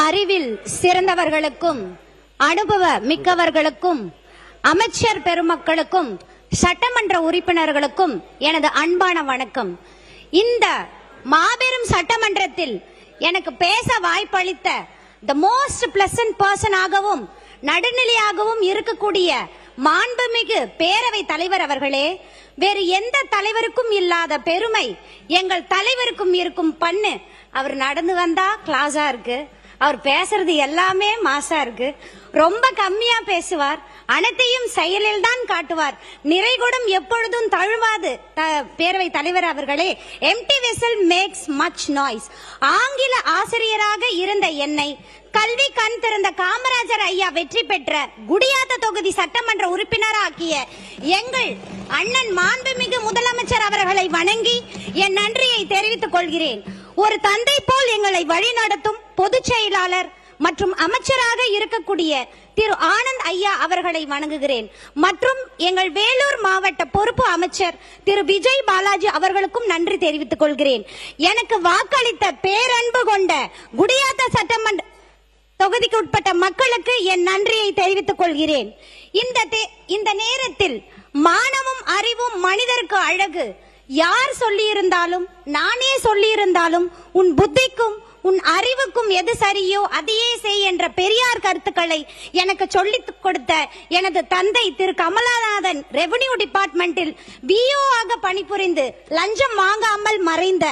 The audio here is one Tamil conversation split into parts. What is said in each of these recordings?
அறிவில் சிறந்தவர்களுக்கும் அனுபவ மிக்கவர்களுக்கும் அமைச்சர் பெருமக்களுக்கும் சட்டமன்ற உறுப்பினர்களுக்கும் எனது அன்பான வணக்கம். இந்த மாபெரும் சட்டமன்றத்தில் எனக்கு பேச வாய்ப்பளித்த தி மோஸ்ட் பிளசன்ட் பர்சன் ஆகவும் நடுநிலையாகவும் இருக்கக்கூடிய மாண்புமிகு பேரவை தலைவர் அவர்களே, வேறு எந்த தலைவருக்கும் இல்லாத பெருமை எங்கள் தலைவருக்கும் இருக்கும் பண்ணு. அவர் நடந்து வந்தா கிளாஸா இருக்கு, அவர் பேசுறது எல்லாமே மாசா இருக்கு, ரொம்ப கம்மியா பேசுவார், அனைத்தையும் செயலில் தான் காட்டுவார், நிறைகுடம் எப்பொழுதும் தழுவாது. பேரவை தலைவர் அவர்களே, MT vessel makes much noise. ஆங்கில ஆசிரியராக இருந்த என்னை கல்வி கண் திறந்த காமராஜர் ஐயா வெற்றி பெற்ற குடியாத்த தொகுதி சட்டமன்ற உறுப்பினராக்கிய எங்கள் அண்ணன் மாண்புமிகு முதலமைச்சர் அவர்களை வணங்கி என் நன்றியை தெரிவித்துக் கொள்கிறேன். ஒரு தந்தை போல் எங்களை வழிநடத்தும் பொதுச் செயலாளர் மற்றும் அமைச்சராக இருக்கக்கூடிய திரு ஆனந்த் ஐயா அவர்களை வணங்குகிறேன். மற்றும் எங்கள் வேலூர் மாவட்ட பொறுப்பு அமைச்சர் திரு விஜய் பாலாஜி அவர்களுக்கும் நன்றி தெரிவித்துக் கொள்கிறேன். எனக்கு வாக்களித்த பேரன்பு கொண்ட குடியாத்த சட்டமன்ற தொகுதிக்கு உட்பட்ட மக்களுக்கு என் நன்றியை தெரிவித்துக் கொள்கிறேன். இந்த நேரத்தில் மானமும் அறிவும் மனிதருக்கு அழகு. யார் சொல்லியிருந்தாலும் நானே சொல்லியிருந்தாலும் உன் புத்திக்கும் உன் அறிவுக்கும் எது சரியோ அதையே செய் என்ற பெரியார் கருத்துக்களை எனக்கு சொல்லிக் கொடுத்த எனது தந்தை திரு கமலநாதன் ரெவென்யூ டிபார்ட்மெண்டில் பிஓ ஆக பணிபுரிந்து லஞ்சம் வாங்காமல் மறைந்த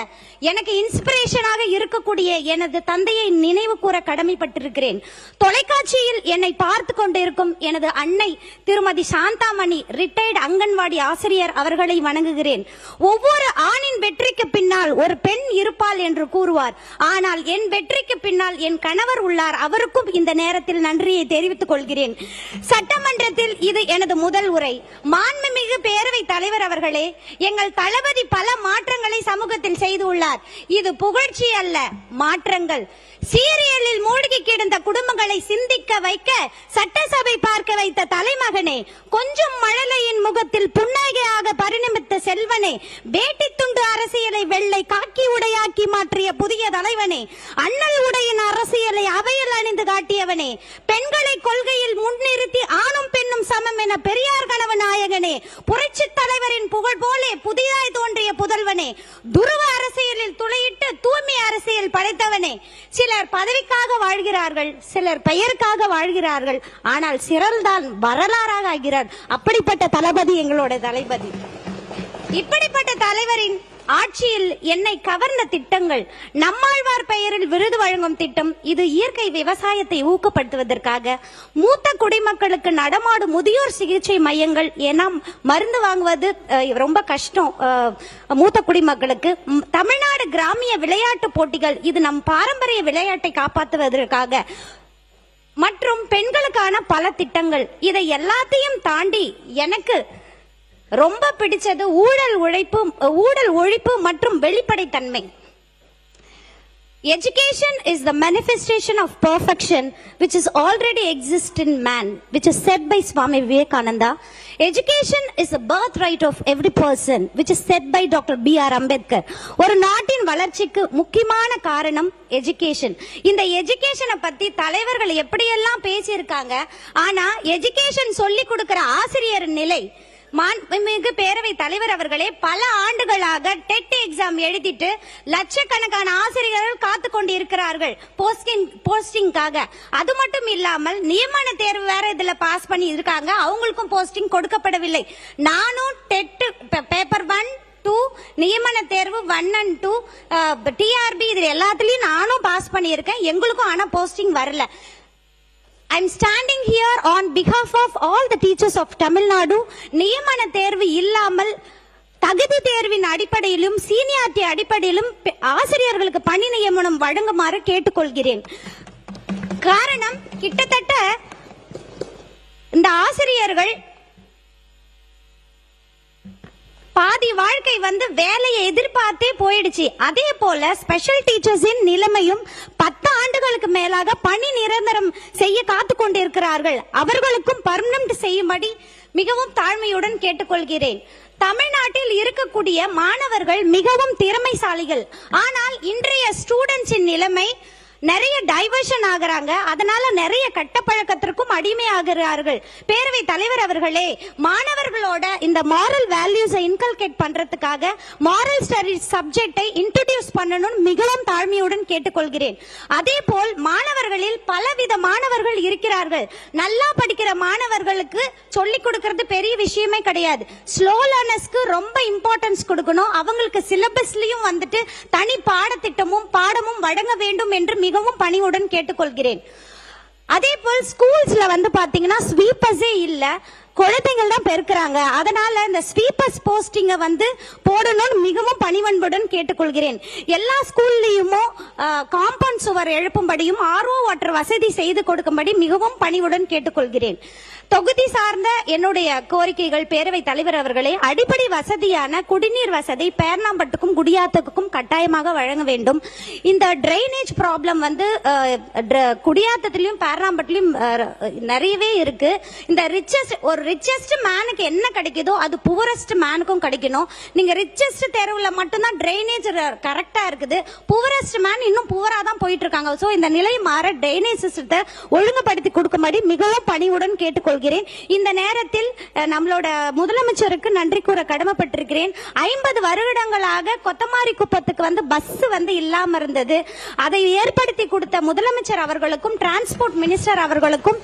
எனக்கு இன்ஸ்பிரேஷனாக இருக்கக்கூடிய எனது தந்தையை நினைவு கூற கடமைப்பட்டிருக்கிறேன். தொலைக்காட்சியில் என்னை பார்த்து கொண்டிருக்கும் எனது அன்னை திருமதி சாந்தாமணி ரிட்டையர்டு அங்கன்வாடி ஆசிரியர் அவர்களை வணங்குகிறேன். ஒவ்வொரு ஆணின் வெற்றிக்கு பின்னால் ஒரு பெண் இருப்பாள் என்று கூறுவார். ஆனால் என் வெற்றிக்கு பின்னால் என் கணவர் உள்ளார். அவருக்கும் இந்த நேரத்தில் நன்றியை தெரிவித்துக் கொள்கிறேன். சட்டமன்றத்தில் இது எனது முதல் உரை. மாண்புமிகு பேரவை தலைவர் அவர்களே, எங்கள் தளபதி பல மாற்றங்களை சமூகத்தில் செய்துள்ளார். இது புகழ்ச்சி அல்ல, மாற்றங்கள். சீரியலில் மூழ்கி கிடந்த குடும்பங்களை சிந்திக்க வைக்க சட்டசபை பார்க்க வைத்த தலைமகனே, கொஞ்சம் மழலையின் முகத்தில் புன்னகையாக பரிணமித்த செல்வனே, வேட்டி துண்டு அரசியலை வெள்ளை காக்கி உடையாக்கி மாற்றிய புதிய தலைவனே, அண்ணல் உடையின் அரசியலை அவையில் அணிந்து காட்டியவனே, பெண்களை கொள்கையில் முன்னிறுத்தி ஆணும் பெண்ணும் சமம் என பெரியார் கனவு நாயகனே, புரட்சி தலைவரின் புகழ் போலே புதிதாய் தோன்றிய புதல்வனே, துருவ அரசியலில் துளையிட்டு தூய்மை அரசியல் படைத்தவனே. சிலர் பதவிக்காக வாழ்கிறார்கள், சிலர் பெயருக்காக வாழ்கிறார்கள், ஆனால் சிறல்தான் வரலாறாக ஆகிறார். அப்படிப்பட்ட தளபதி எங்களோட தளபதி. இப்படிப்பட்ட தலைவரின் ஆட்சியில் என்னை கவர்ந்த திட்டங்கள், நம்மாழ்வார் பெயரில் விருது வழங்கும் திட்டம். இது இயற்கை விவசாயத்தை ஊக்கப்படுத்துவதற்காக. மூத்த குடிமக்களுக்கு நடமாடும் முதியோர் சிகிச்சை மையங்கள். ஏன்னா மருந்து வாங்குவது ரொம்ப கஷ்டம் மூத்த குடிமக்களுக்கு. தமிழ்நாடு கிராமிய விளையாட்டு போட்டிகள், இது நம் பாரம்பரிய விளையாட்டை காப்பாற்றுவதற்காக. மற்றும் பெண்களுக்கான பல திட்டங்கள். இதை எல்லாத்தையும் தாண்டி எனக்கு ரொம்ப பிடிச்சது ஊழல் ஒழிப்பு மற்றும் வெளிப்படைத்தன்மை. Education is the manifestation of perfection which is already exist in man, which is said by Swami Vivekananda. Education is the birthright of every person, which is said by Dr. B.R. Ambedkar. ஒரு நாட்டின் வளர்ச்சிக்கு முக்கியமான காரணம் எஜுகேஷன். இந்த எஜுகேஷனை பத்தி தலைவர்கள் எப்படியெல்லாம் பேசியிருக்காங்க. ஆனா எஜுகேஷன் சொல்லி கொடுக்கிற ஆசிரியர் நிலை. மாண்புமிகு பேரவை தலைவர் அவர்களே, பல ஆண்டுகளாக டெட் எக்ஸாம் எழுதிட்டு லட்சக்கணக்கான ஆசிரியர்கள் காத்து கொண்டு இருக்கிறார்கள் போஸ்டிங்காக. அது மட்டும் இல்லாமல் நியமன தேர்வு வேற இதுல பாஸ் பண்ணி இருக்காங்க, அவங்களுக்கும் போஸ்டிங் கொடுக்கப்படவில்லை. நானும் டெட் பேப்பர் 1, 2 நியமன தேர்வு 1 and 2 டிஆர்பி இதுல எல்லாத்துலயும் நானும் பாஸ் பண்ணியிருக்கேன், எங்களுக்கும் ஆனா போஸ்டிங் வரல. I'm standing here on behalf of all the teachers of Tamil Nadu. நியமன தேர்வு இல்லாமல் தகுதி தேர்வின் அடிப்படையிலும் சீனியாரிட்டி அடிப்படையிலும் ஆசிரியர்களுக்கு பணி நியமனம் வழங்குமாறு கேட்டுக்கொள்கிறேன். காரணம், கிட்டத்தட்ட இந்த ஆசிரியர்கள் பாதி வாழ்க்கை வேலையை எதிர்பார்த்தே போயிடுச்சு. அதே போல ஸ்பெஷல் டீச்சர்ஸின் நிலைமையும் 10 ஆண்டுகளுக்கு மேலாக பணி நிரந்தரம் செய்ய காத்து கொண்டிருக்கிறார்கள். அவர்களுக்கும் பர்மனன்ட் செய்யும்படி மிகவும் தாழ்மையுடன் கேட்டுக்கொள்கிறேன். தமிழ்நாட்டில் இருக்கக்கூடிய மாணவர்கள் மிகவும் திறமைசாலிகள். ஆனால் இன்றைய ஸ்டூடெண்ட்ஸின் நிலைமை நிறைய டைவர்ஷன் ஆகுறாங்க. அதனால நிறைய கட்ட பழக்கத்திற்கும் அடிமையாகிறார்கள். பேரவை தலைவர் அவர்களே, மாணவர்களோட இந்த மாரல் வேல்யூஸை இன்கல்கேட் பண்றதுக்காக மாரல் ஸ்டடீஸ் சப்ஜெக்டை இன்ட்ரோடியூஸ் பண்ணணும்னு மிகவும் தாழ்மையுடன் கேட்டுக்கொள்கிறேன். அதே போல் மாணவர்களில் பலவித மாணவர்கள் இருக்கிறார்கள். நல்லா படிக்கிற மாணவர்களுக்கு சொல்லிக் கொடுக்கிறது பெரிய விஷயமே கிடையாது. ஸ்லோ லேர்னர்ஸ்க்கு ரொம்ப இம்பார்ட்டன்ஸ் கொடுக்கணும். அவங்களுக்கு சிலபஸ்லயும் வந்துட்டு தனி பாடத்திட்டமும் பாடமும் வழங்க வேண்டும் என்று மிகவும் பணிவுடன் கேட்டுக்கொள்கிறேன். அதே போல் ஸ்கூல்ஸ்ல வந்து பாத்தீங்கன்னா ஸ்வீப்பர்ஸே இல்ல, குழந்தைகள் தான் பெருக்கிறாங்க. அதனால இந்த ஸ்வீப்பர்ஸ் போஸ்டிங்க வந்து போடணும்னு மிகவும் பணிவன்புடன் கேட்டுக்கொள்கிறேன். எல்லா ஸ்கூல்லயுமோ காம்பவுண்ட் சுவர் எழுப்பும்படியும் ஆர்ஓ வாட்டர் வசதி செய்து கொடுக்கும்படி மிகவும் பணிவுடன் கேட்டுக்கொள்கிறேன். தொகுதி சார்ந்த என்னுடைய கோரிக்கைகள் பேரவை தலைவர் அவர்களே, அடிப்படை வசதியான குடிநீர் வசதி பேர்ணாம்பட்டுக்கும் குடியாத்தத்துக்கும் கட்டாயமாக வழங்க வேண்டும். இந்த டிரைனேஜ் ப்ராப்ளம் வந்து குடியாத்தத்திலும் பேர்ணாம்பட்டிலும் நிறையவே இருக்கு. இந்த ரிச்சஸ்ட் மேனுக்கு என்ன கிடைக்குதோ அது புவரஸ்ட் மேனுக்கும் கிடைக்கணும். நீங்க ரிச்சஸ்ட் தெருவுல மட்டும்தான் டிரைனேஜ் கரெக்டா இருக்குது, புவரஸ்ட் மேன் இன்னும் புவரா தான் போயிட்டு இருக்காங்க. சோ இந்த நிலை மாற டிரைனேஜ் சிஸ்டத்தை ஒழுங்குபடுத்தி கொடுக்கும்படி மிகவும் பணிவுடன் கேட்டுக்கொள்கிறேன். இந்த நேரத்தில் நம்மளோட முதலமைச்சருக்கு நன்றி கூற கடமைப்பட்டிருக்கிறேன். 50 வருடங்களாக கொத்தமாரி குப்பத்துக்கு வந்து பஸ் வந்து இல்லாம இருந்தது. அதை ஏற்படுத்தி கொடுத்த முதலமைச்சர் அவர்களுக்கும் டிரான்ஸ்போர்ட் மினிஸ்டர் அவர்களுக்கும்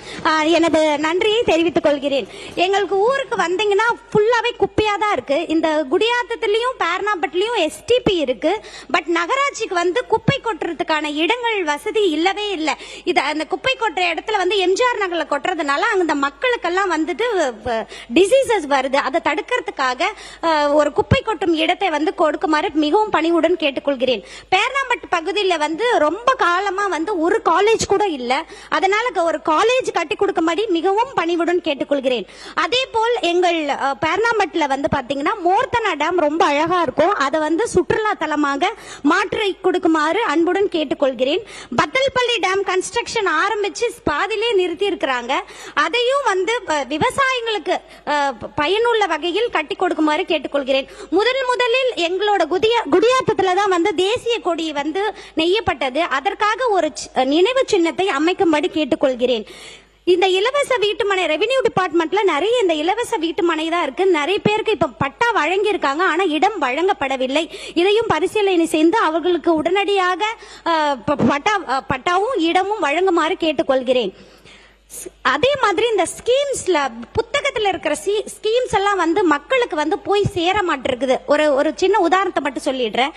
எனது நன்றியை தெரிவித்துக் கொள்கிறேன். எங்களுக்கு ஊருக்கு வந்தீங்கன்னா ஃபுல்லாவே குப்பையா தான் இருக்கு. இந்த குடியாத்தத்திலயும் பேர்ணாம்பட்டிலையும் எஸ்டிபி இருக்கு. பட் நகராட்சிக்கு வந்து குப்பை கொட்டுறதுக்கான இடங்கள் வசதி இல்லவே இல்லை. இது அந்த குப்பை கொட்டுற இடத்துல வந்து எம்ஜிஆர் நகர்ல கொட்டுறதுனால அந்த மக்களுக்கெல்லாம் வந்துட்டு டிசீசஸ் வருது. அதை தடுக்கிறதுக்காக ஒரு குப்பை கொட்டும் இடத்தை வந்து கொடுக்குமாறு மிகவும் பணிவுடன் கேட்டுக்கொள்கிறேன். பேர்ணாம்பட்டு பகுதியில் வந்து ரொம்ப காலமா வந்து ஒரு காலேஜ் கூட இல்ல. அதனால ஒரு காலேஜ் கட்டி கொடுக்கும்படி மிகவும் பணிவுடன் கேட்டுக்கொள்கிறேன். அதே போல் எங்கள் பேர்ணாம்பட்டுல வந்து பாத்தீங்கன்னா மோர்த்தனா டேம் ரொம்ப அழகா இருக்கும். அதை வந்து சுற்றுலா தலமாக மாற்றி கொடுக்குமாறு அன்புடன் கேட்டுக்கொள்கிறேன். பத்தல்பள்ளி டேம் கன்ஸ்ட்ரக்ஷன் ஆரம்பிச்சு பாதியிலே நிறுத்தி இருக்கிறாங்க. அதையும் வந்து விவசாயிகளுக்கு பயனுள்ள வகையில் கட்டி கொடுக்குமாறு கேட்டுக்கொள்கிறேன். முதலில் எங்களோட குடியாத்தத்துல தான் வந்து தேசிய கொடி வந்து நெய்யப்பட்டது. அதற்காக ஒரு நினைவு சின்னத்தை அமைக்கும்படி கேட்டுக்கொள்கிறேன். இந்த இலவச வீட்டுமனை ரெவென்யூ டிபார்ட்மெண்ட்ல நிறைய இந்த இலவச வீட்டுமனை தான் இருக்கு. நிறைய பேருக்கு இப்ப பட்டா வழங்கி இருக்காங்க, ஆனா இடம் வழங்கப்படவில்லை. இதையும் பரிசீலனை செய்து அவர்களுக்கு உடனடியாக பட்டாவும் இடமும் வழங்குமாறு கேட்டுக்கொள்கிறேன். அதே மாதிரி இந்த ஸ்கீம்ஸ்ல புத்தகத்துல இருக்கிற ஸ்கீம்ஸ் எல்லாம் வந்து மக்களுக்கு வந்து போய் சேர மாட்டிருக்குது. ஒரு சின்ன உதாரணத்தை மட்டும் சொல்லிடுறேன்.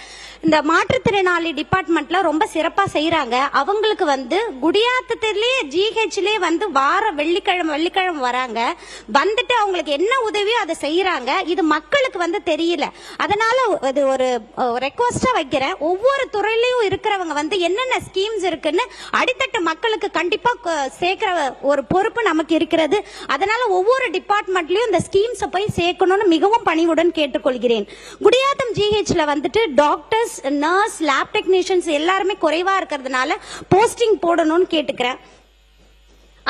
இந்த மாற்றுத்திறனாளி டிபார்ட்மெண்ட்ல ரொம்ப சிறப்பா செய்யறாங்க. அவங்களுக்கு வந்து குடியாத்தத்திலே ஜிஹெச்லே வந்து வார வெள்ளிக்கிழமை வராங்க. வந்துட்டு அவங்களுக்கு என்ன உதவியோ அதை செய்யறாங்க. இது மக்களுக்கு வந்து தெரியல. அதனால இது ஒரு ரெக்வஸ்டா வைக்கிறேன். ஒவ்வொரு துறையிலையும் இருக்கிறவங்க வந்து என்னென்ன ஸ்கீம்ஸ் இருக்குன்னு அடித்தட்டு மக்களுக்கு கண்டிப்பா சேர்க்கிற ஒரு பொறுப்பு நமக்கு இருக்கிறது. அதனால ஒவ்வொரு டிபார்ட்மெண்ட்லயும் இந்த ஸ்கீம்ஸ் போய் சேர்க்கணும்னு மிகவும் பணிவுடன் கேட்டுக்கொள்கிறேன். குடியாத்தம் ஜிஹெச்ல வந்துட்டு டாக்டர்ஸ், நர்ஸ், லேப் டெக்னீஷியன்ஸ் எல்லாருமே குறைவா இருக்கிறதுனால போஸ்டிங் போடணும்னு கேட்டுக்கிறேன்.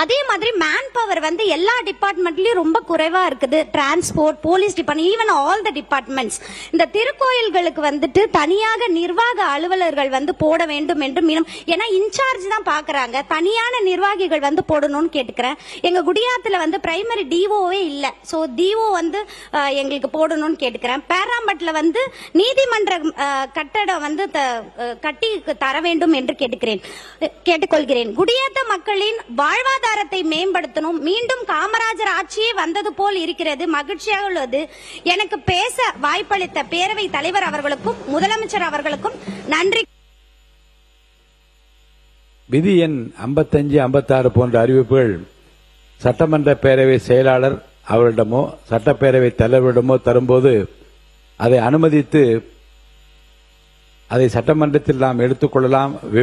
அதே மாதிரி மேன் பவர் வந்து எல்லா டிபார்ட்மெண்ட்லயும் ரொம்ப குறைவா இருக்குது. Transport, police department, even all the departments. இந்த திருக்கோயில்களுக்கு வந்துட்டு தனியாக நிர்வாக அலுவலர்கள் வந்து போட வேண்டும் என்று ஏன்னா இன்சார்ஜ் தான் பாக்குறாங்க. தனியான நிர்வாகிகள் வந்து போடணும்னு கேட்டுக்கிறேன். எங்க குடியாத்துல வந்து பிரைமரி டிஓவே இல்ல. சோ டிஓ வந்து எங்களுக்கு போடணும்னு கேட்டுக்கிறேன். பேராம்பட்ல வந்து நீதிமன்ற கட்டடம் வந்து கட்டி தர வேண்டும் என்று கேட்டுக்கொள்கிறேன். குடியாத்த மக்களின் வாழ்வாதார மேம்படுத்தணும். மீண்டும் காமராஜர் ஆட்சியே வந்தது போல் இருக்கிறது. மகிழ்ச்சியாக உள்ளது. எனக்கு பேச வாய்ப்பளித்த பேரவை தலைவர் அவர்களுக்கும் முதலமைச்சர் அவர்களுக்கும் நன்றி. விதி எண் 55, 56 போன்ற அறிவிப்புகள் சட்டமன்ற பேரவை செயலாளர் அவரிடமோ சட்டப்பேரவை தலைவரிடமோ தரும்போது அதை அனுமதித்து அதை சட்டமன்றத்தில் நாம் எடுத்துக்கொள்ளலாம்.